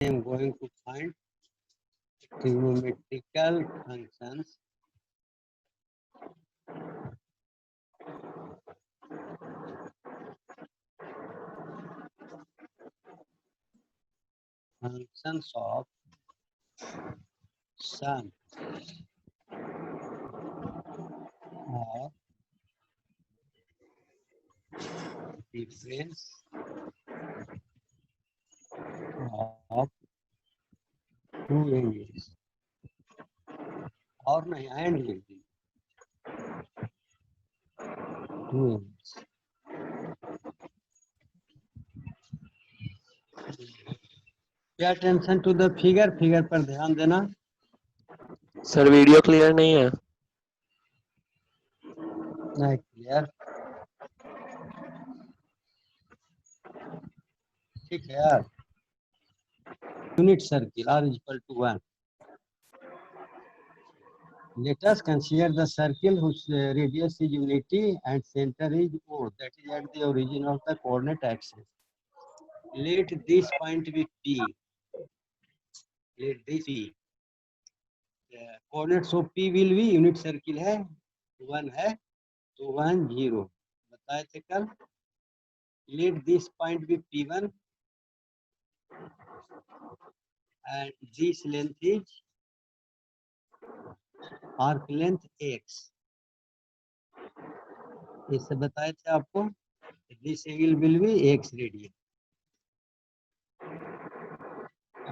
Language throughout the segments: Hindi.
I am going to find trigonometrical functions of sum of difference of two angles और नहीं एंड लिख दी two angles. Pay attention to the figure. Figure पर ध्यान देना. सर वीडियो क्लियर नहीं है. नहीं क्लियर. ठीक है यार. Unit circle r equal to 1. Let us consider the circle whose radius is unity and center is O, that is at the origin of the coordinate axis. Let this point be P. Let this be. Coordinates of P will be unit circle है 1 है तो 1 0 बताए थे कल. Let this point be P1 and this length is arc length x. इससे बताए थे आपको. This angle will be x radian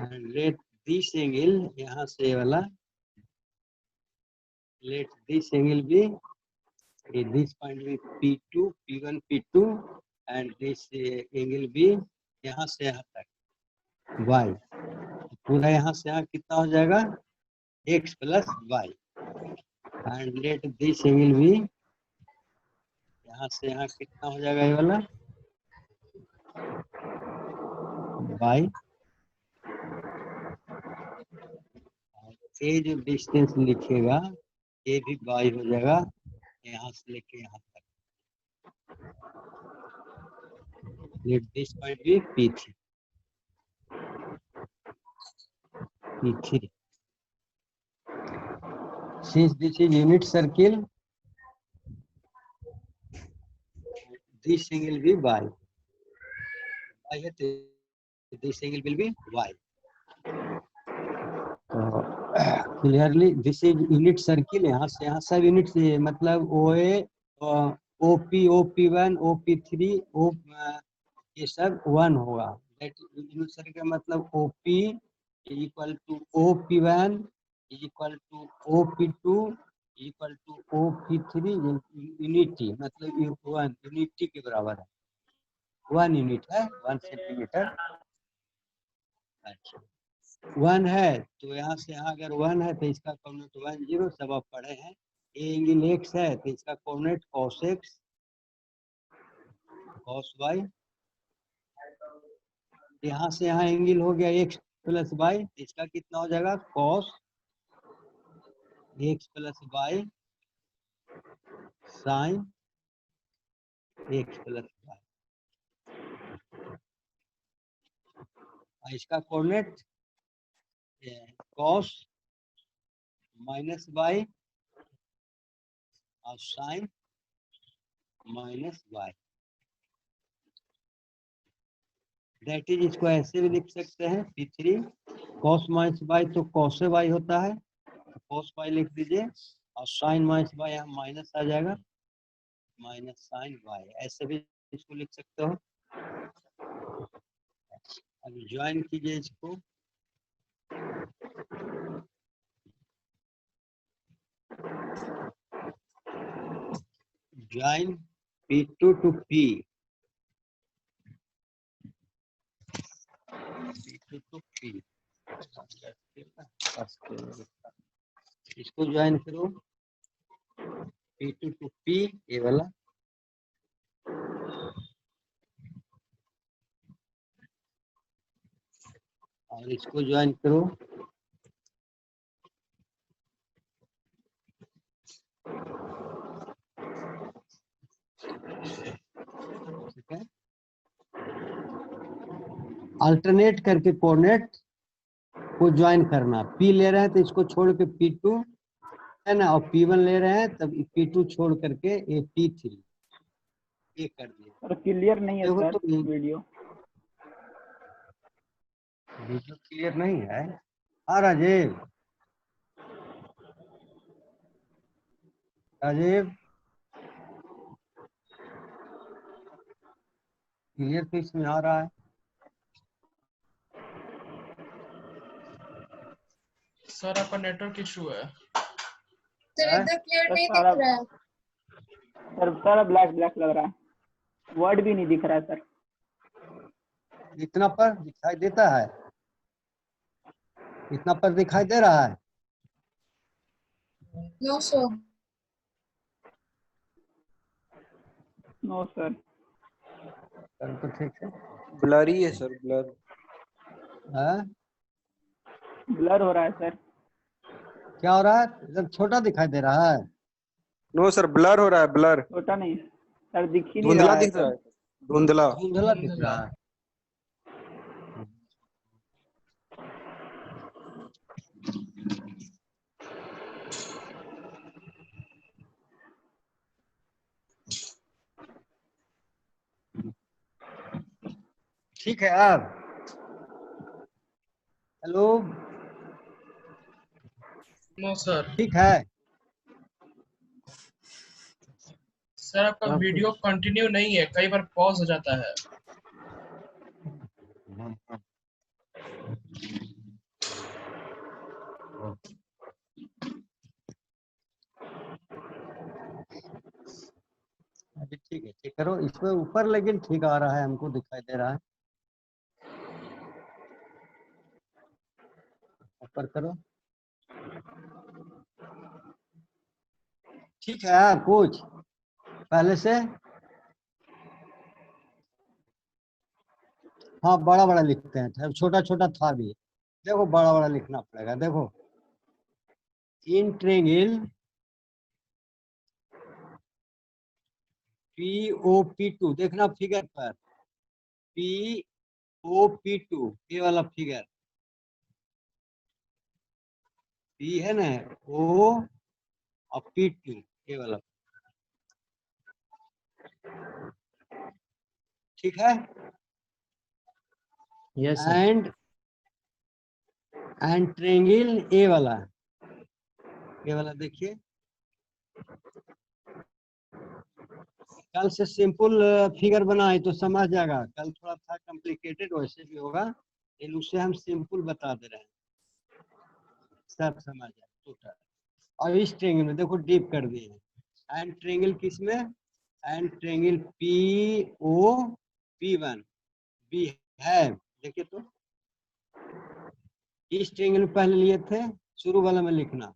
and let this angle यहाँ से वाला let this angle be this point be P2 P1 P2 and this angle be यहाँ से यहाँ तक y. पूरा यहाँ से यहाँ कितना हो जाएगा x plus y and let this angle be यहाँ से यहाँ कितना हो जाएगा ये वाला y. ये जो डिस्टेंस लिखेगा ये भी y हो जाएगा यहाँ से लेके यहाँ तक. Let this point be P3. P3. Since this is unit circle, this angle will be y. This angle will be y. Clearly, this is unit circle. यहाँ से यहाँ सब unit से मतलब OA, OP, OP1, OP3, O ये सब 1 होगा. unit circle का मतलब OP equal to OP1 equal to OP2 equal to OP3 unity मतलब 1 unity के बराबर है. 1 यूनिट है 1 सेंटीमीटर. अच्छा 1 है तो यहाँ से यहाँ अगर 1 है तो इसका कोऑर्डिनेट 1 0 सब आप पढ़े हैं. ये एंगल x है तो इसका coordinate cos x cos y. यहाँ से यहाँ एंगल हो गया x प्लस y इसका कितना हो जाएगा cos x plus y sin x plus y. इसका कोऑर्डिनेट cos माइनस y और sin minus y. That is इसको ऐसे भी लिख सकते हैं P3 cos माइनस y तो cos y होता है cos y लिख दीजिए और sin माइनस y यहाँ माइनस आ जाएगा माइनस sin y. ऐसे भी इसको लिख सकते हो. अब ज्वाइन कीजिए इसको. Join P2 to P. P2 to P. इसको ज्वाइन करो P2 to P ये वाला. और इसको ज्वाइन करो ठीक है. अल्टरनेट करके कोऑर्डिनेट को ज्वाइन करना। P ले रहे हैं तो इसको छोड़ के P2 है ना, और P1 ले रहे हैं तब P2 छोड़ करके ये P3 ये कर दिए। सर क्लियर नहीं है देखो सर तो वीडियो। वीडियो क्लियर नहीं है। हाँ राजीव, राजीव क्लियर तो इसमें आ रहा है। सर आपका नेटवर्क इशू है। सर इधर क्लियर सर नहीं सारा दिख रहा है। सर सारा ब्लैक ब्लैक लग रहा है, वर्ड भी नहीं दिख रहा है सर। इतना पर दिखाई देता है, इतना पर दिखाई दे रहा है। No sir. No sir. कर तो ठीक है। ब्लर ही है सर, ब्लर। हाँ? ब्लर हो रहा है सर। क्या हो रहा है? जब छोटा दिखाई दे रहा है। नो सर, ब्लर हो रहा है, ब्लर। छोटा नहीं सर, दिख ही नहीं धुंधला रहा है दिख रहा सर। है, धुंधला। धुंधला दिख रहा है। ठीक है अब हेलो, नो सर। ठीक है। सर आपका वीडियो कंटिन्यू नहीं है, कई बार पॉज हो जाता है। अभी ठीक है, ठीक करो इसमें ऊपर, लेकिन ठीक आ रहा है, हमको दिखाई दे रहा है। ऊपर करो। ठीक है कुछ पहले से। हाँ बड़ा बड़ा लिखते हैं, छोटा छोटा था भी। देखो बड़ा बड़ा लिखना पड़ेगा। देखो इन ट्रायंगल POP2 देखना फिगर पर, POP2 ये वाला फिगर, P है ना, O और P2 ये वाला, ठीक है। Yes sir. एंड ट्रायंगल ये वाला देखिए। कल से सिंपल फिगर बनाए तो समझ जाएगा, कल थोड़ा था कॉम्प्लिकेटेड, वैसे भी होगा, लेकिन उससे हम सिंपल बता दे रहे हैं, सब समझ जाए टोटल। और इस ट्रायंगल में देखो डीप कर दिए हैं। एंड ट्रायंगल किस में? एंड ट्रायंगल POP1 बी है, देखिए तो इस ट्रायंगल में पहले लिए थे, शुरू वाला में लिखना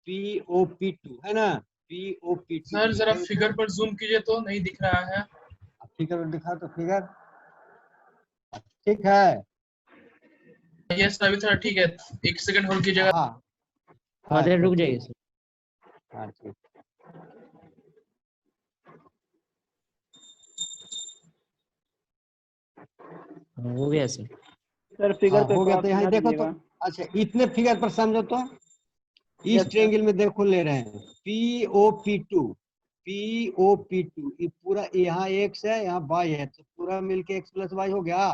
POP2 है ना, POP2। सर जरा फिगर पर जूम कीजिए तो नहीं दिख रहा है। फिगर दिखा तो फिगर ठीक है। यस अभी थोड़ा ठीक है, एक सेकंड होल्ड कीजिएगा। हाँ थोड़ा देर रुक जाइए ठीक। सर। हाँ ठीक। हाँ, हो गया सर। सर फिगर हाँ, पे हो गया। थोड़ा तो यहाँ समझा देखो तो, दीजिएगा। अच्छा इतने फिगर पर समझो तो, इस Yes, sir. ट्रायंगल में देखो ले रहे हैं POP2 ये पूरा, यहाँ x है यहाँ y है, तो पूरा मिलके x प्लस y हो गया,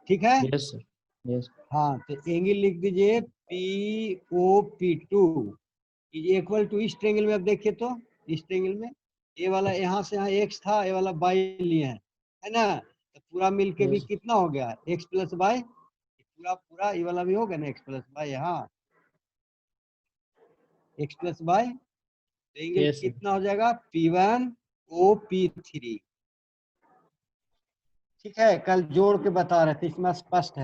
ठीक है। Yes sir. यस। हाँ तो एंगल लिख दीजिए POP2 इक्वल टू, इस ट्रायंगल में अब देखिए तो, इस ट्रायंगल में ये वाला यहाँ से यहाँ x था, ये वाला y लिए है ना, तो पूरा मिलके भी Yes. कितना हो गया x प्लस y, पूरा ये वाला भी हो गया ना x प्लस y, यहाँ x plus y, angle Yes, sir. कितना हो जाएगा P1 OP3, ठीक है। कल जोड़ के बता रहे थे, इसमें स्पष्ट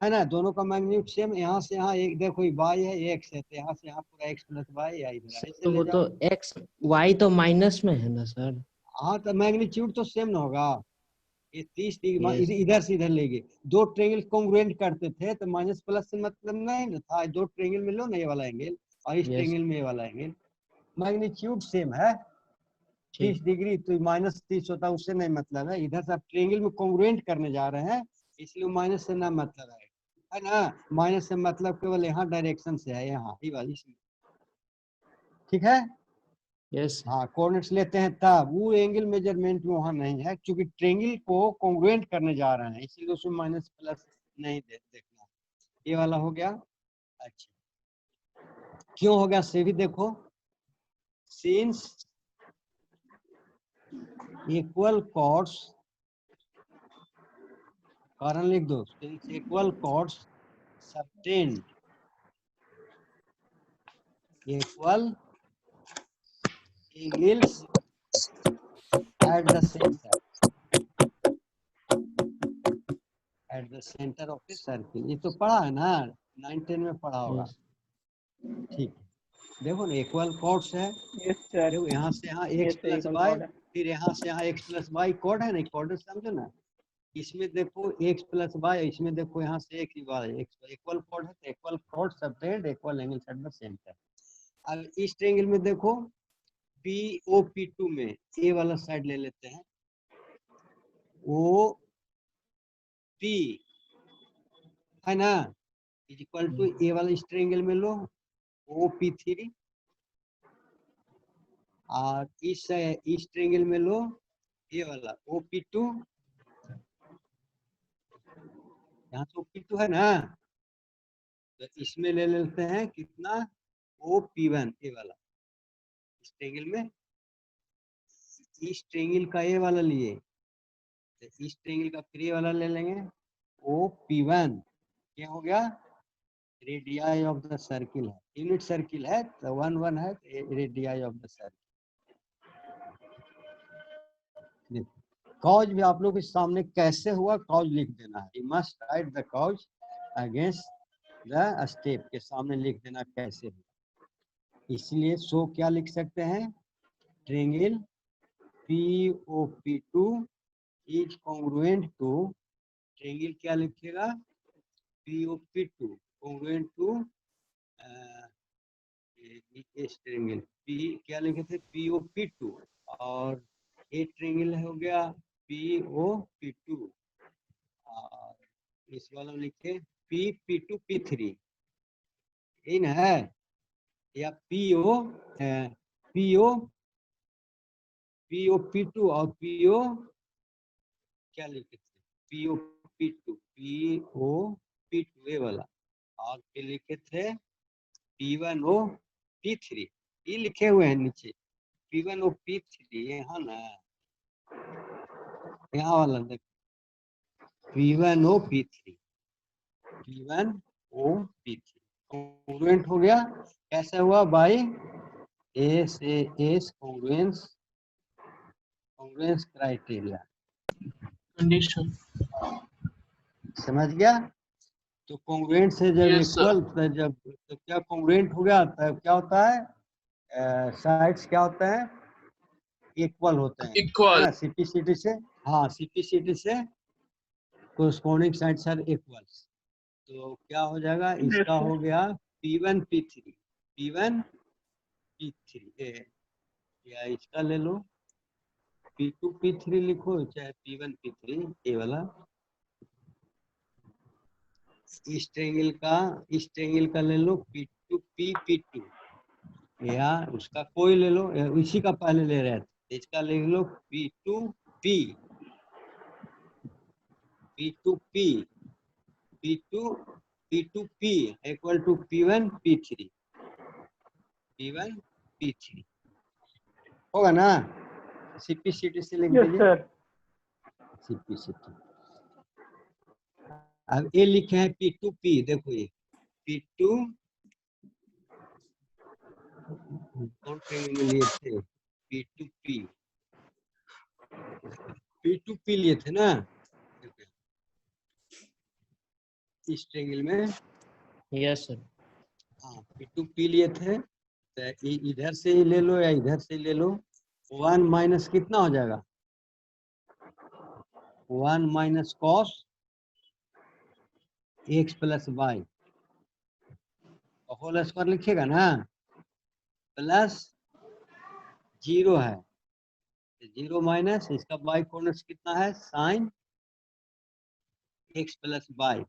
है ना, दोनों का मैग्नीट्यूड सेम, यहाँ से यहाँ एक देखो y है x है, तो यहाँ से यहाँ पूरा x प्लस y या इधर सर ऐसे तो ले वो जाओ। तो x y तो माइनस में है ना सर। हाँ तो मैग्नीट्यूड तो सेम ना होगा, ये 30 Yes. इधर से इधर लेंगे, दो ट्रायंगल कॉन्ग्रुएंट करते थे तो माइनस प्लस से मतलब नहीं ना था, दो ट्रायंगल में लो ना ये वाला एंगल और इस Yes. ट्रायंगल में ये वाला एंगल, मैग्नीट्यूड सेम है 30 ठीक। डिग्री, तो माइनस 30 होता है, उससे नहीं मतलब है। इधर से आप ट्रायंगल में कॉन्ग्रुएंट करने जा रहे हैं, इसलिए माइनस से ना मतलब है, है ना, माइनस से मतलब केवल यहाँ डायरेक्शन से है, यहाँ ही वाली इसमें, ठीक है। यस हाँ कोऑर्डिनेट्स लेते हैं तब, वो एंगल मेजरमेंट में वहाँ नहीं है, क्योंकि ट्रेंगल को कॉन्ग्रुएंट करने जा रहे हैं, इसीलिए उसमें माइनस प्लस नहीं देखना। ये वाला हो गया। अच्छा क्यों हो गया से भी देखो, सिंस इक्वल कॉर्ड्स, कारण लिख दो, since equal chords subtend equal angles at the center, at the center of the circle। ये तो पढ़ा है ना, 9-10 में पढ़ा होगा, यस ठीक है। देखो ना इक्वल कॉर्ड्स है, यस सर, देखो यहाँ से यहाँ ये x तो प्लस इक्वल वाई, कॉर्ड है। फिर यहाँ से यहाँ x प्लस वाई कॉर्ड है ना, कॉर्ड समझो ना, इसमें देखो x प्लस वाई, इसमें देखो यहाँ से x वाई, इक्वल कॉर्ड है तो equal cord subtend equal angle at the centre. अब इस ट्रायंगल में देखो POP2 में ए वाला साइड ले लेते हैं, OP है ना, इज इक्वल टू ए वाला इस ट्रायंगल में लो OP3, और इस ट्रायंगल में लो ये वाला OP2, यहाँ तो OP2 है ना, तो इसमें ले लेते हैं कितना OP1 ये वाला, इस ट्रायंगल में, इस ट्रायंगल का ये वाला लिए, तो इस ट्रायंगल का फिर ये वाला ले लेंगे OP1, क्या हो गया, रेडियाई ऑफ द सर्किल है, यूनिट सर्किल है तो 1 1 है, radii of the circle. Cause भी आप लोग के सामने कैसे हुआ, कॉज लिख देना है, you must write the cause against the step, के सामने लिख देना कैसे हुआ। इसलिए सो क्या लिख सकते हैं, triangle POP2 is congruent to, triangle क्या लिखेगा, POP2 कॉन्ग्रुएंट टू, इस ट्रायंगल P क्या लिखे थे POP2, और ये ट्रायंगल हो गया POP2, और इस वाला लिखे PP2 P3, इन है, या POP2 और PO क्या लिखे थे POP2 ये वाला, और फिर लिखे थे P1O P3, ये लिखे हुए हैं नीचे P1O P3, यहाँ ना, यहाँ वाला देखो P1O P3, P1O P3 congruent हो गया, कैसा हुआ, by S congruence criteria, condition. समझ गया। तो कॉन्ग्रुएंट से जब Yes, sir. इक्वल, जब तो क्या कॉन्ग्रुएंट हो गया तब क्या होता है, साइड्स क्या होते हैं, इक्वल होते हैं, Equal. है ना, CPCT से, हाँ CPCT से कोरस्पोंडिंग साइड्स आर इक्वल्स, तो क्या हो जाएगा, इसका हो गया P1 P3 या इसका ले लो P2 P3 लिखो, चाहे P1 P3 ये वाला, इस ट्रायंगल का ले लो P2 P2, या उसका कोई ले लो, या इसी का पहले ले रहे थे, इसका ले लो P2 P equal to P1 P3 होगा ना, CPCT से लिख यस दीजिए, सर, CPCT। अब ये लिखे हैं P2P, देखो ये P2 कौन ट्रायंगल में लिए थे, P2P लिए थे ना, इस ट्रायंगल में, यस सर, हाँ P2P लिए थे, तो इधर से ही ले लो या इधर से ले लो, 1 माइनस कितना हो जाएगा, 1 minus cos x plus y whole square लिखिएगा ना, प्लस 0 है, 0 माइनस इसका y कोऑर्डिनेट्स कितना है, sine x plus y,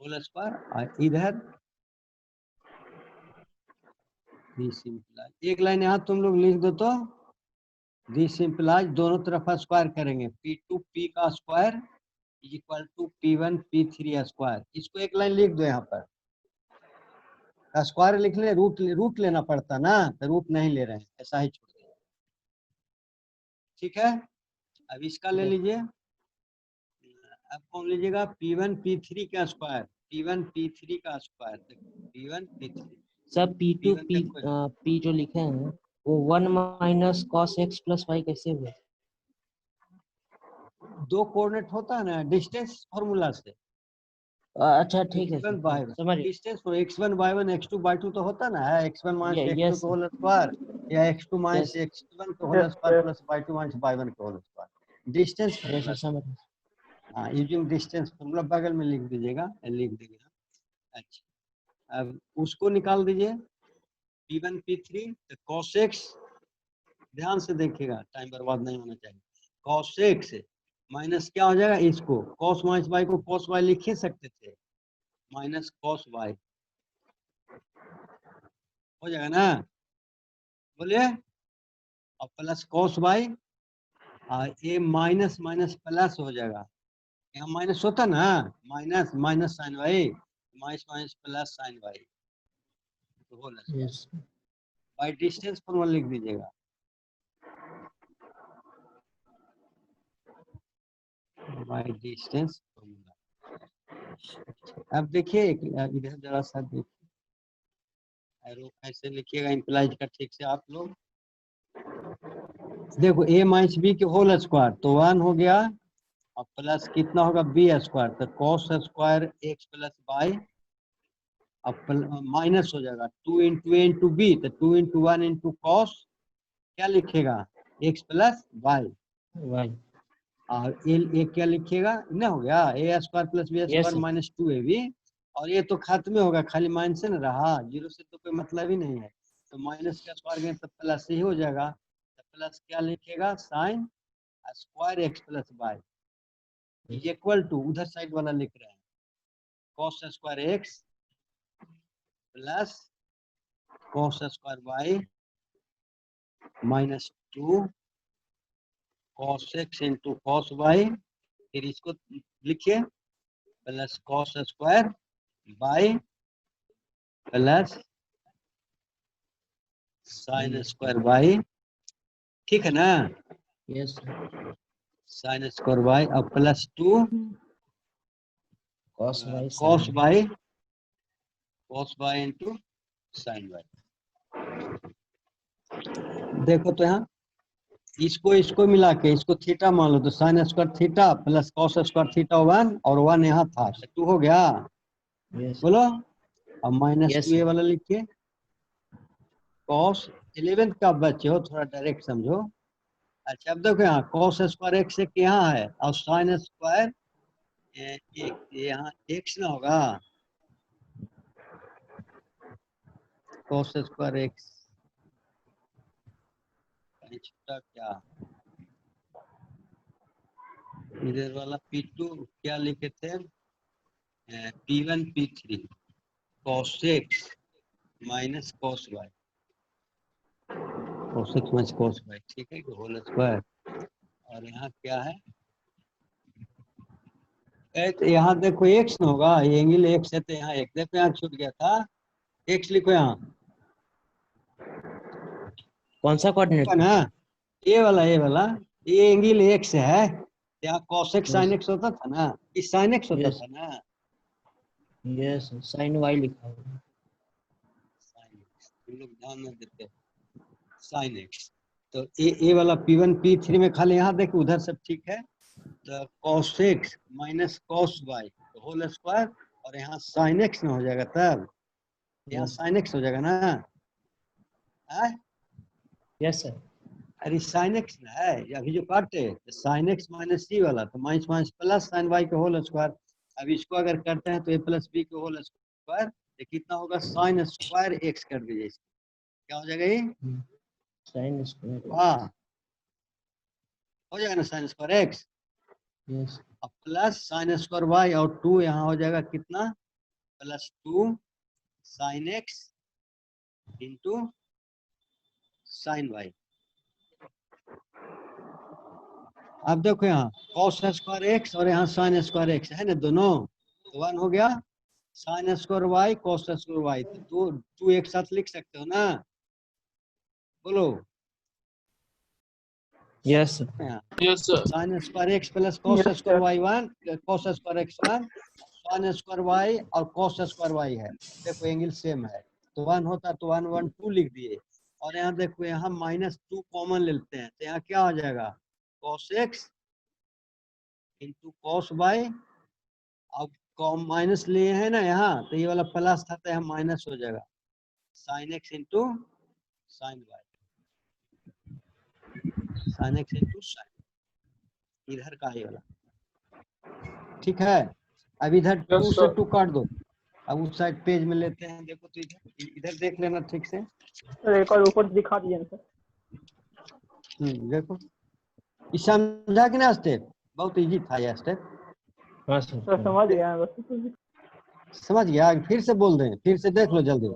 whole square और इधर दिस इम्प्लाइज, एक लाइन यहाँ तुम लोग लिख दो तो दिस इम्प्लाइज दोनों तरफ स्क्वायर करेंगे, P2 P का square equal to P1 P3 square. इसको एक लाइन लिख दो यहाँ पर, स्क्वायर लिखने रूट लेना पड़ता ना, तो रूट नहीं ले रहे हैं, ऐसा ही छोड़ दिया। ठीक है, अब इसका ले लीजिए, अब कौन लीजिएगा, P1 P3 का स्क्वायर, P1 P3 का स्क्वायर, P1 P3 सब P2 P1 P देखो, P जो लिखे हैं वो 1 minus cos x plus y कैसे हुए? दो कोऑर्डिनेट होता है ना डिस्टेंस फार्मूला से, अच्छा ठीक है x1 सर, y1 समझ गए। डिस्टेंस तो x1 y1 x2 y2 तो होता ना है, x1 माइनस x2 यस का होल स्क्वायर या x2 माइनस यस x1 का whole square plus y2 minus y1 का whole square, distance yes formula. समझ गए। हाँ, यूजिंग डिस्टेंस फार्मूला बगल में लिख दीजिएगा, लिख देंगे। अच्छा, अब उसको निकाल दीजिए, P1 P3 तो cos x, ध्यान से देखिएगा, टाइम बर्बाद नहीं होना चाहिए, cos x माइनस क्या हो जाएगा, इसको cos माइनस y को cos y लिख ही सकते थे, माइनस cos y हो जाएगा ना, बोलिए, और प्लस cos y, और ये माइनस माइनस प्लस हो जाएगा, यहाँ माइनस होता ना, minus minus sine y, minus minus plus sine y, तो whole yes by distance formula लिख दीजिएगा, बाई डिस्टेंस फॉर्मूला। अब देखिए इधर जरा सा देखिए, एरो ऐसे लिखिएगा इंप्लाइज का ठीक से आप लोग, देखो a माइनस बी के होल स्क्वायर तो 1 हो गया, और प्लस कितना होगा b स्क्वायर, तो cos square x plus y, अब माइनस हो जाएगा 2 इंटू a इंटू बी, तो 2 इंटू 1 इंटू कॉस क्या लिखेगा x प्लस y, y और ए क्या लिखिएगा, ना हो गया a square plus b yes square sir minus 2ab, और ये तो खत्म में होगा, खाली माइनस से ना रहा, जीरो से तो कोई मतलब ही नहीं है, तो माइनस का स्क्वायर गए तो प्लस ही हो जाएगा, तो प्लस क्या लिखेगा sine square x plus y equal to, उधर साइड वाला लिख रहे हैं, cos square x plus cos square y minus 2 cos x into cos y, फिर इसको लिखिए plus cos square y plus sine square y, ठीक है ना, यस साइन स्क्वायर y और plus 2 cos y cos sin y into sine y। देखो तो यहाँ इसको मिला के इसको थीटा मान लो, तो sine square theta plus cos square theta 1 और 1 यहाँ था, 2 हो गया, यस बोलो, अब माइनस Yes, 2 ये sir. वाला लिखिए, कॉस 11th का बच्चे हो, थोड़ा डायरेक्ट समझो। अच्छा, अब देखो यहाँ कॉस स्क्वायर एक्स एक यहाँ है और साइन स्क्वायर एक यहाँ एक्स ना होगा, कॉस स्क्वायर एक्स छोटा क्या, इधर वाला P2 क्या लिखे थे, P1 P3 cos x minus cos y, cos x minus cos y, ठीक है कि होल स्क्वायर, और यहाँ क्या है, तो यहाँ देखो x ना होगा, ये एंगल x है तो यहाँ एक, देखो यहाँ छूट गया था, x लिखो यहाँ, कौन सा कोऑर्डिनेट ना ये वाला ये एंगल x है, यहाँ cos x sin x होता था ना, इस sin x होता Yes. था ना, यस sin y लिखा हुआ sin x, तुम लोग ध्यान में देते हो, sin x, तो ये वाला P1 P3 में खाली यहाँ देखो, उधर सब ठीक है, तो cos x minus cos y तो होल स्क्वायर, और यहाँ sin x में हो जाएगा, तब यहाँ Yes. sin x हो जाएगा ना, यस सर अरे sin x ना है, ये अभी जो काटे तो sin x माइनस सी वाला, तो minus minus plus sin y के होल स्क्वायर, अब इसको अगर करते हैं तो a प्लस बी के होल स्क्वायर, ये कितना होगा sin स्क्वायर x कर दीजिए, इसको क्या हो जाएगा ये, sin स्क्वायर वाह, हो जाएगा ना sin स्क्वायर x, यस अब प्लस sin स्क्वायर y और 2 यहाँ हो जाएगा कितना plus 2 sine x into sine y. अब देखो यहाँ कॉस स्क्वायर एक्स और यहाँ साइन स्क्वायर एक्स है ना, दोनों तो 1 हो गया। Sine square y cos square y, तो 2 एक साथ लिख सकते हो ना, बोलो। Yes yes sir. Sine square x plus cos Yes, square sir. Y 1, cos square x 1, sine square y और कॉस स्क्वायर वाई है, देखो एंगल सेम है, तो 1 होता तो 1 1 2 लिख दिए। और यहाँ देखो यहाँ -2 कॉमन लेते हैं, तो यहाँ क्या हो जाएगा, cos x into cos y. अब माइनस लिए है ना यहाँ, तो ये वाला प्लस था तो यहाँ माइनस हो जाएगा, sine x into sine y, sine x into sine, इधर का ये वाला, ठीक है। अब इधर Yes, 2 से sir. 2 काट दो। अब उस साइड पेज में लेते हैं, देखो तो इधर देख लेना ठीक से। सर एक और ऊपर से दिखा दीजिए ना सर। देखो ये समझा कि ना स्टेप, बहुत इजी था ये स्टेप, हाँ सर सर। समझ गया मैं बस। समझ गया। फिर से बोल दें, फिर से देख लो जल्दी।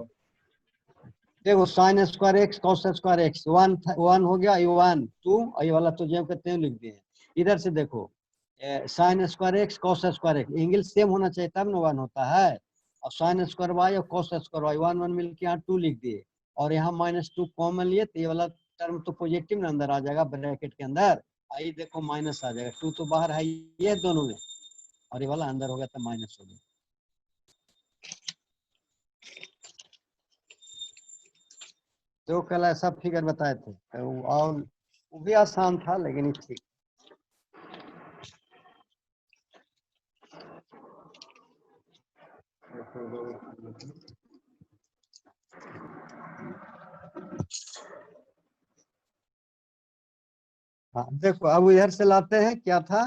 देखो sign square x cos square x 1 हो गया, ये 1 2 और ये वाला तो जो कहते हैं लिख दिए। इधर से देखो sign square x cos square x, angle same होना चाहिए तब ना 1 होता है। और साइन स्क्वायर वाई और कॉस स्क्वायर वाई 1 1 मिलकर यहाँ 2 लिख दिए, और यहाँ -2 कॉमन लिए, तो ये वाला टर्म तो पॉजिटिव ना अंदर आ जाएगा ब्रैकेट के अंदर, आई देखो माइनस आ जाएगा, 2 तो बाहर है ये दोनों में, और ये वाला अंदर हो गया तो माइनस हो गया। तो कल ऐसा फिगर बताए थे, और वो भी आसान था लेकिन ठीक। हाँ देखो अब इधर से लाते हैं, क्या था,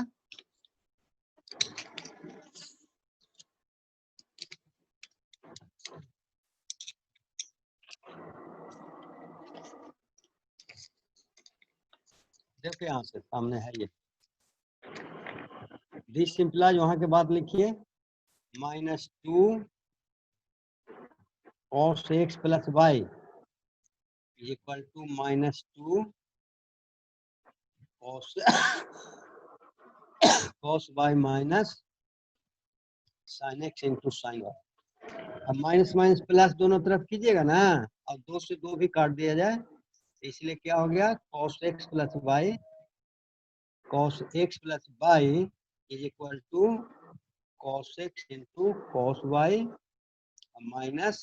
देखो यहाँ से सामने है ये, दिस सिंपलाइज वहां के बाद लिखिए -2 cos x plus y equal to -2 cos y minus sin x into sine y. अब माइनस माइनस प्लस दोनों तरफ कीजिएगा ना, और 2 से 2 भी काट दिया जाए, इसलिए क्या हो गया cos x plus Y, cos x plus Y is equal to cos x into cos y minus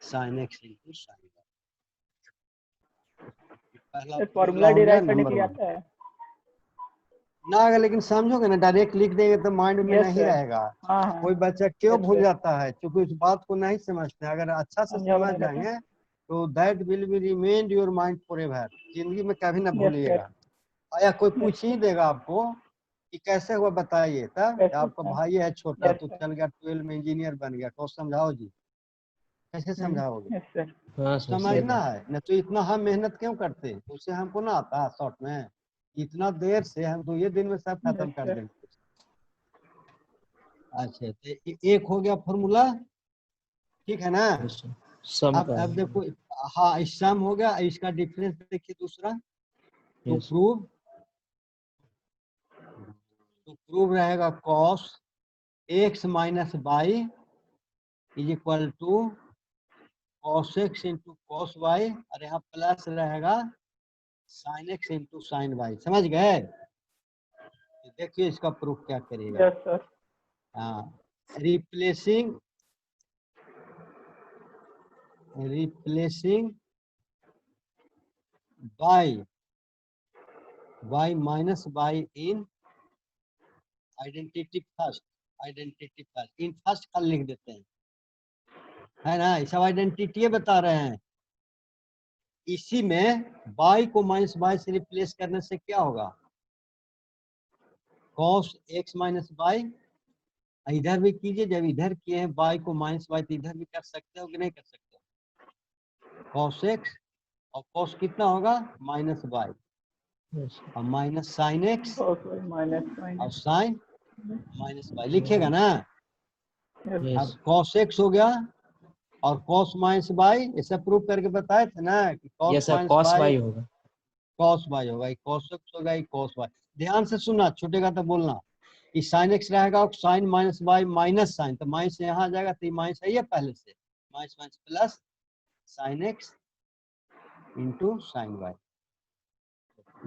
sin x into sine Y. पहला सर फॉर्मूला फॉर्मूला हो गया डिराइव करने नंबर के लिए 1 आता है। ना, अगर लेकिन समझोगे ना, डायरेक्ट लिख देंगे तो माइंड में Yes, नहीं sir. रहेगा। हाँ हाँ कोई बच्चा क्यों Yes, भूल sir. जाता है, क्योंकि उस बात को नहीं समझते हैं। अगर अच्छा से समझा समझ बता देते हैं। जाएंगे तो that will be remain your mind forever, जिंदगी में कभी ना Yes, भूलिएगा। या कोई पूछ ही देगा आपको कि कैसे हुआ बताइए, तब कैसे आपका हाँ। भाई है छोटा Yes, तो sir. चल गया 12 में इंजीनियर बन गया, तो समझाओ जी, कैसे समझाओगे, Yes, sir. हाँ सर। समझना है ना। तो इतना हम मेहनत क्यों करते हैं, उससे हमको ना आता है शॉर्ट में, इतना देर से हम 2 दिन में सब खत्म Yes, कर sir. देंगे। अच्छा तो एक हो गया फॉर्मूला, ठीक है ना। सम का अब देखो, हाँ सम हो गया, इसका डिफरेंस देखिए दूसरा, टू Yes. प्रूव रहेगा cos x minus y is equal to cos x into cos y, और यहाँ प्लस रहेगा sin x into sin y। समझ गए, देखिए इसका प्रूफ क्या करेगा। Yes, sir. हाँ, replacing y minus y in identity first, in first का लिख देते हैं, है ना, ये सब आइडेंटिटी बता रहे हैं। इसी में y को -y से रिप्लेस करने से क्या होगा, cos x माइनस y, इधर भी कीजिए, जब इधर किए हैं y को -y तो इधर भी कर सकते हो कि नहीं कर सकते, cos x और cos कितना होगा -y, Yes. और minus sine x Okay, minus और साइन -y लिखेगा ना। अब यस cos x हो गया और cos माइनस बाई, ऐसा प्रूव करके बताए थे ना कि cos yes sir, minus cos by y होगा। cos y होगा, ये cos x होगा, ये cos y। ध्यान से सुनना, छूटेगा तो बोलना। कि sin x रहेगा और sin minus by minus sine, तो माइनस यहाँ आ जाएगा, तो ये माइनस है ये पहले से, minus minus plus sin x into sin y।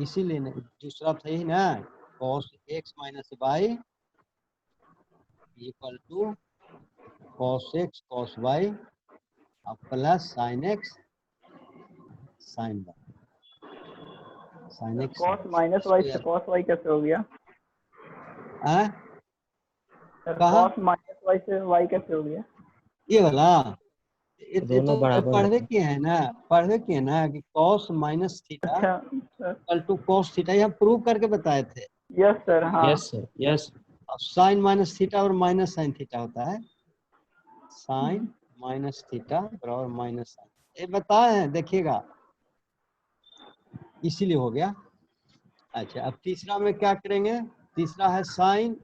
इसीलिए दूसरा सही ना, cos x minus by equal to cos x cos y और plus sin x sin y, sin x cos minus y से cos y कैसे हो गया सर? कहाँ? cos माइनस वाई से y कैसे हो गया? ये वाला ये दोनों तो बराबर पढ़वे होते हैं। किए हैं ना, पढ़वे किए ना कि cos माइनस थीटा अच्छा sir, equal to cos theta, ये हम प्रूव करके बताए थे। यस सर, हाँ यस सर, यस। अब sin माइनस थीटा और माइनस sin थीटा होता है, sin माइनस थीटा बराबर माइनस साइन, ये बताए हैं, देखिएगा, इसीलिए हो गया। अच्छा, अब तीसरा में क्या करेंगे? तीसरा है sin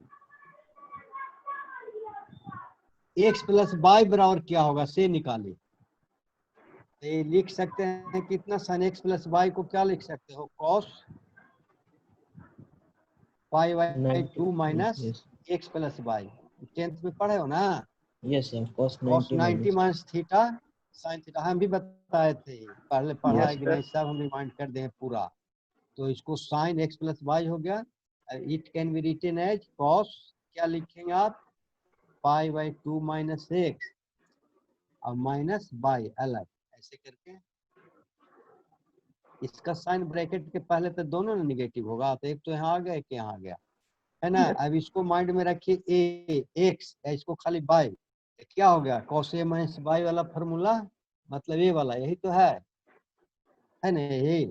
x प्लस बाई बराबर क्या होगा से निकालिए। तो ये लिख सकते हैं कितना, sin x प्लस बाई को क्या लिख सकते हो, cos pi by 2 minus yes x plus by. 10th में पढ़े हो ना, yes sir, cos cos 90 90 minus. Minus theta sin theta, हम भी बताए थे, पहले पढ़ा Yes, है कि sir. नहीं, सब हम रिमाइंड कर दें पूरा। तो इसको sin x प्लस बाई हो गया, it can be written as cos, क्या लिखेंगे आप, पाई बाई 2 माइनस एक्स और माइनस बाई अलग, ऐसे करके। इसका साइन ब्रैकेट के पहले तो दोनों निगेटिव होगा, तो एक तो यहाँ आ गया, एक यहाँ आ गया, है ना। अब इसको माइंड में रखिए, ए एक्स, इसको खाली बाई, क्या हो गया, cos a माइनस बाई वाला फॉर्मूला, मतलब ये वाला, यही तो है ना, यही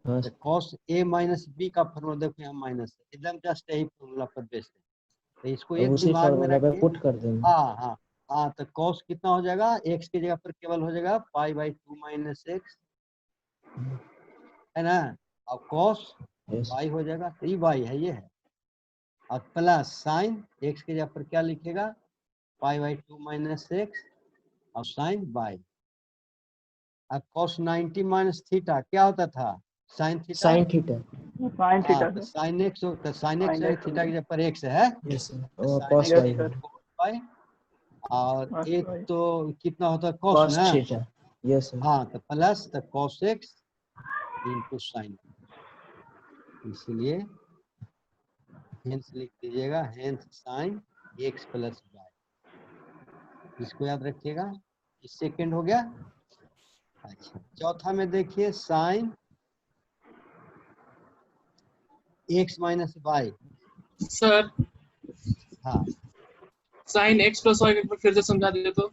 हाँ तो cos a माइनस बी का फॉर्मूला देखो, यहाँ माइनस एकदम जस्ट यही फॉर्मूला पर बेस्ड है, तो इसको अब एक उसी दिमाग में फॉर्मूला पे रखिए। पुट कर देंगे। हाँ हाँ हाँ, तो cos कितना हो जाएगा, x की जगह पर केवल हो जाएगा पाई बाई 2 माइनस एक्स, है ना, और cos यस बाई हो जाएगा, तो ये बाई है, ये है, और प्लस साइन x की जगह पर क्या लिखेगा, पाई बाई 2 माइनस एक्स और साइन बाई। अब cos 90 माइनस थीटा क्या होता था, sine theta, sine theta. sin हाँ, थीटा तो सर, साइन एक्स हो, तो साइन एक्स sin है, x थीटा हो की गया। जगह पर x है, यस सर, तो और sine cos x y Yes, sir. cos by, और Cos एक y. तो कितना होता है cos cos ना, थीटा। यस सर, हाँ, तो प्लस तो cos x इंटू साइन, इसलिए हेंस लिख दीजिएगा, hence sine x plus by, इसको याद रखिएगा। इस सेकंड हो गया। अच्छा, चौथा में देखिए, sine x minus by, sir हाँ, साइन एक्स प्लस वाई एक बार फिर से समझा दीजिए तो।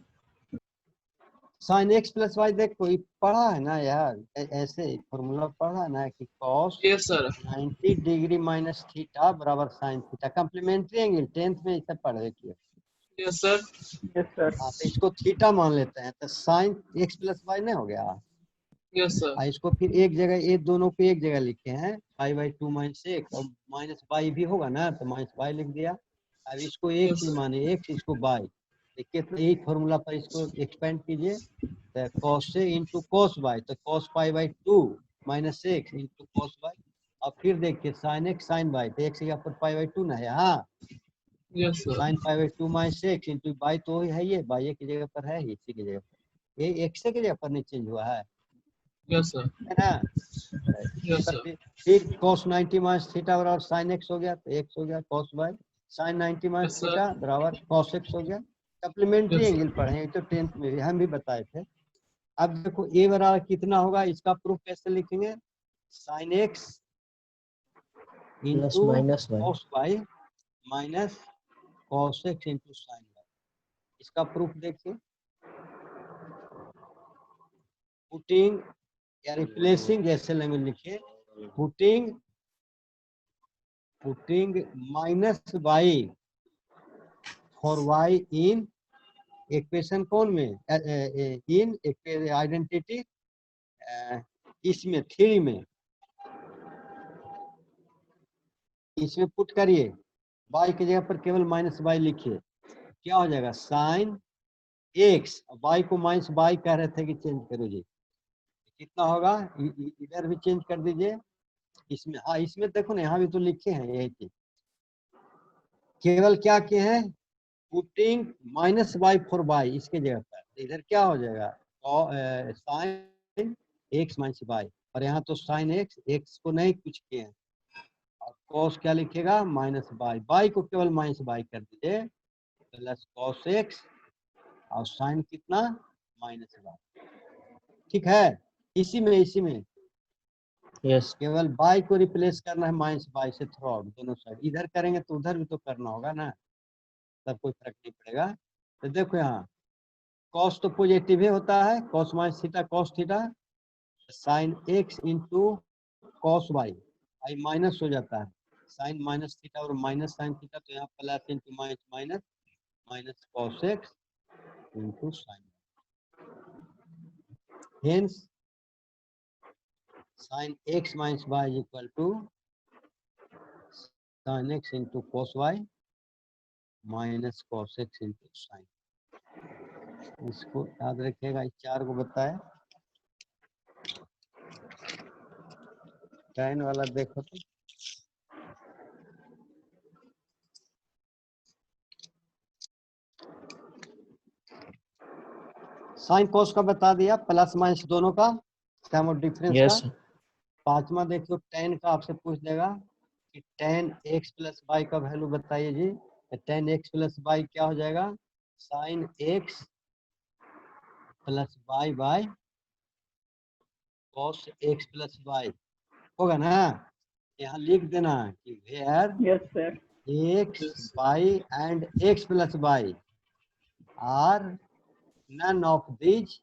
साइन x प्लस वाई, देखो ये पढ़ा है ना यार, ऐसे फॉर्मूला पढ़ा है ना कि cos yes sir, 90 degree minus theta बराबर sine theta, complementary angle 10th में इसे पढ़े किया। Yes sir, Yes, sir. हाँ, तो इसको थीटा मान लेते हैं, तो साइन x प्लस वाई नहीं हो गया, यस सर, और इसको फिर एक जगह, ये दोनों को एक जगह लिखे हैं, पाई बाई 2 माइनस एक्स, और माइनस बाई भी होगा ना, तो माइनस बाई लिख दिया। अब इसको एक यस चीज सर, माने x, इसको बाई, देखिए तो यही फॉर्मूला पर इसको एक्सपेंड कीजिए, तो cos से इंटू cos बाई, तो cos pi by 2 minus x into cos by, और फिर देखिए साइन एक्स साइन बाई, तो x की जगह पर पाई बाई 2 ना है, हाँ, yes sir, sine pi by 2 minus x into by, तो है ये बाई की जगह पर है, इसी की जगह पर, ये x की जगह पर नहीं चेंज हुआ है यस सर, ना। यस सर, फिर cos 90 माइनस थीटा बराबर sin x हो गया, तो x हो गया cos y, sin 90 minus yes theta sir, बराबर cos x हो गया। सप्लीमेंट्री यस एंगल पढ़े तो 10th में भी हम भी बताए थे। अब देखो a बराबर कितना होगा, इसका प्रूफ कैसे लिखेंगे, sin x plus into minus y। cos y minus cos x into sin y, इसका प्रूफ देखिए, पुटिंग या रिप्लेसिंग, जैसे लैंग्वेज लिखिए, putting minus y for y in equation कौन में, इन आइडेंटिटी, इसमें थ्री में, इसमें पुट करिए, y की जगह पर केवल माइनस y लिखिए, क्या हो जाएगा साइन एक्स, बाई को माइनस बाई कह रहे थे कि चेंज करो जी, कितना होगा इधर भी चेंज कर दीजिए इसमें। हाँ इसमें देखो ना यहाँ भी तो लिखे हैं यही चीज, केवल क्या किए हैं putting minus by four by इसके जगह पर, इधर क्या हो जाएगा साइन एक्स माइनस बाई, और यहाँ तो साइन एक्स, एक्स को नहीं कुछ किए हैं, और कॉस क्या लिखेगा माइनस बाई, बाई को केवल माइनस बाई कर दीजिए प्लस कॉस एक्स, और साइन कितना माइनस बाई। ठीक है, इसी में यस केवल बाई को रिप्लेस करना है माइनस बाई से थ्रू आउट दोनों साइड, इधर करेंगे तो उधर भी तो करना होगा ना, तब कोई फर्क नहीं पड़ेगा। तो देखो यहाँ कॉस तो पॉजिटिव ही होता है, cos minus theta cos theta, sine x into cos y, आई माइनस हो जाता है, साइन माइनस थीटा और माइनस साइन थीटा, तो यहाँ plus into minus minus minus cos x into sine, hence sin x minus y is equal to sin x into cos y minus cos x into sin। इसको याद रखिएगा, इस चार को बताए। tan वाला देखो तो साइन cos का बता दिया, प्लस माइनस दोनों का सम ऑफ डिफरेंस यस का। पांचवा देखो tan का आपसे पूछ देगा कि tan x प्लस y का वैल्यू बताइए जी, tan x प्लस y क्या हो जाएगा sin x plus y by cos x plus y होगा ना, यहाँ लिख देना कि where yes sir. x y and x plus y are none of these।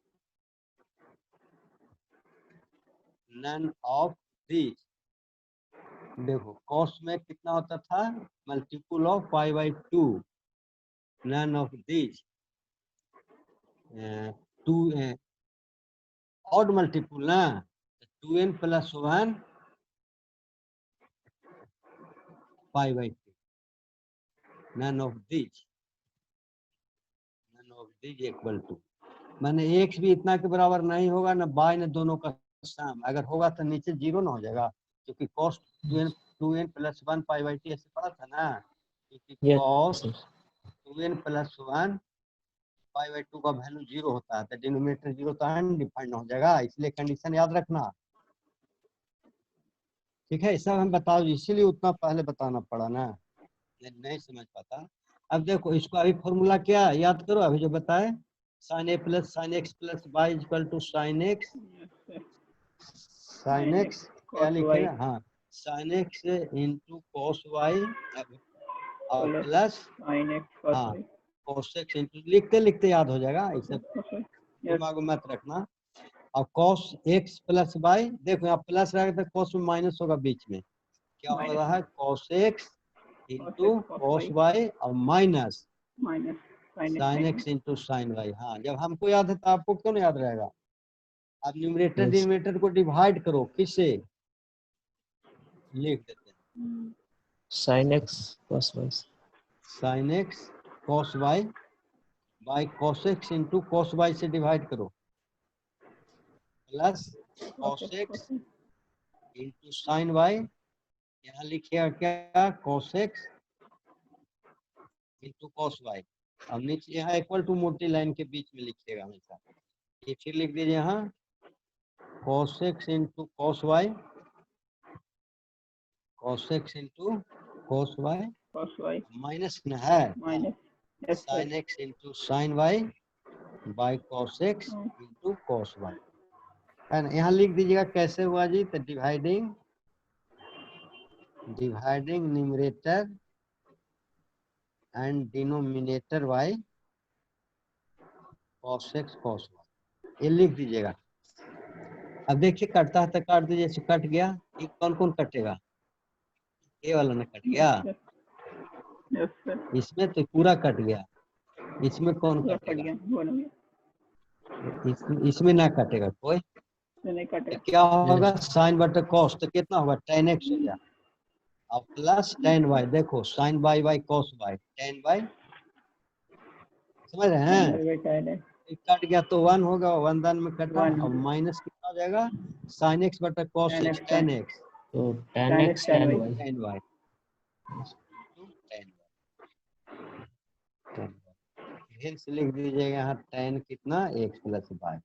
देखो cos में कितना होता था multiple of pi by two, none of these two odd multiple ना, 2n plus 1 pi by two, none of these equal to, माने x भी इतना के बराबर नहीं होगा ना y ने दोनों का सम, अगर होगा तो नीचे जीरो ना हो जाएगा, क्योंकि cos 2n plus 1 pi by T ऐसे पढ़ा था ना, क्योंकि cos 2n plus 1 pi by to का वैल्यू जीरो होता है, तो डिनोमिनेटर जीरो तो अनडिफाइंड हो जाएगा, इसलिए कंडीशन याद रखना। ठीक है, सब हम बताओ, इसीलिए उतना पहले बताना पड़ा ना, नहीं समझ पाता। अब देखो इसको अभी फॉर्मूला क्या याद करो, अभी जो बताए sine A plus sine x plus y equal to sine x, sine x क्या लिखेगा, हाँ sine x into cos y और प्लस साइन एक्स हाँ कॉस एक्स इंटू, लिखते लिखते याद हो जाएगा, इसे दिमाग में मत रखना। और कॉस एक्स प्लस वाई, देखो यहाँ प्लस रहेगा तो कॉस में माइनस होगा बीच में, क्या हो रहा है cos x into cos y और minus sine x into sine y. हाँ जब हमको याद है तो आपको क्यों नहीं याद रहेगा। आप न्यूमरेटर Yes. डिनोमिनेटर को डिवाइड करो, किससे लिख देते हैं sin x cos y। Sine x cos y by cos x into cos y से डिवाइड करो, plus cos x into sine y, यहाँ लिखिएगा क्या cos x into cos y, अब नीचे यहाँ इक्वल टू मोटी लाइन के बीच में लिखिएगा हमेशा, ये फिर लिख दीजिए यहाँ cos x into cos y, cos x into cos y minus न है sine x into sine y by cos x into cos y, है ना। यहाँ लिख दीजिएगा कैसे हुआ जी, तो dividing numerator and denominator by cos x cos y, ये लिख दीजिएगा। अब देखिए कटता है तो काट दीजिए, कट गया, ये कौन कौन कटेगा, ये वाला ना कट गया, इसमें तो पूरा कट गया, इसमें कौन कटेगा, इसमें ना कटेगा कोई, तो क्या होगा साइन बटे कॉस, तो कितना होगा tan x हो गया, और प्लस tan y, देखो sine by by cos by tan by समझ रहे हैं? tan x एक कट गया तो 1 होगा, 1 दान में कटा, One. और माइनस कितना हो जाएगा, sin x बटा cos Tan x, x, tan x, तो tan tan x x, tan tan y. y। tan y, tan y, hence लिख दीजिएगा यहाँ tan कितना x प्लस y।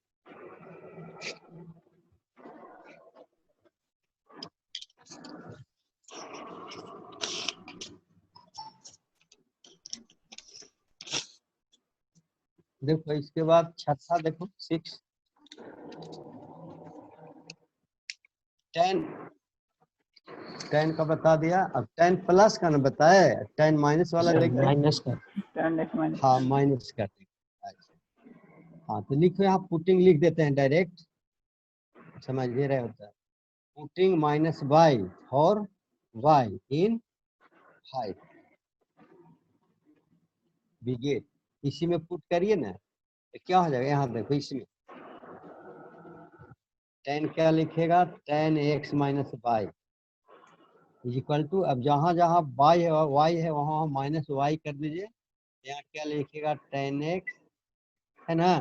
देखो इसके बाद छठा देखो 6 tan का बता दिया। अब tan प्लस का ना बताए, tan माइनस वाला देखिए। माइनस का tan x minus हाँ माइनस कर देंगे। अच्छा हाँ तो लिखो यहाँ पुटिंग लिख देते हैं डायरेक्ट, समझ दे रहे होता है। Putting minus y for y इन 5 बिगेट, इसी में पुट करिए ना तो क्या हो जाएगा, यहाँ देखो इसमें tan क्या लिखेगा, tan x minus y equal to, अब जहाँ जहाँ y है वहाँ माइनस y कर दीजिए। यहाँ क्या लिखेगा, tan x है ना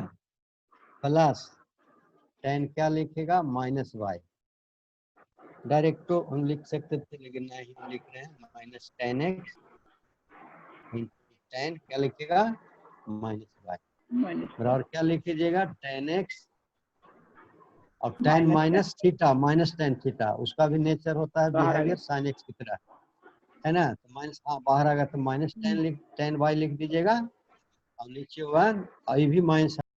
प्लस tan क्या लिखेगा माइनस y। डायरेक्ट तो हम लिख सकते थे लेकिन नहीं हम लिख रहे हैं माइनस tan x, tan क्या लिखेगा माइनस y minus बराबर क्या लिख लीजिएगा tan x और tan Minus minus theta, minus tan theta, उसका भी नेचर होता है बाहर आ बिहेवियर sin x की तरह, है ना। तो माइनस, हाँ बाहर आ गया तो माइनस tan y लिख दीजिएगा और नीचे 1 और ये भी माइनस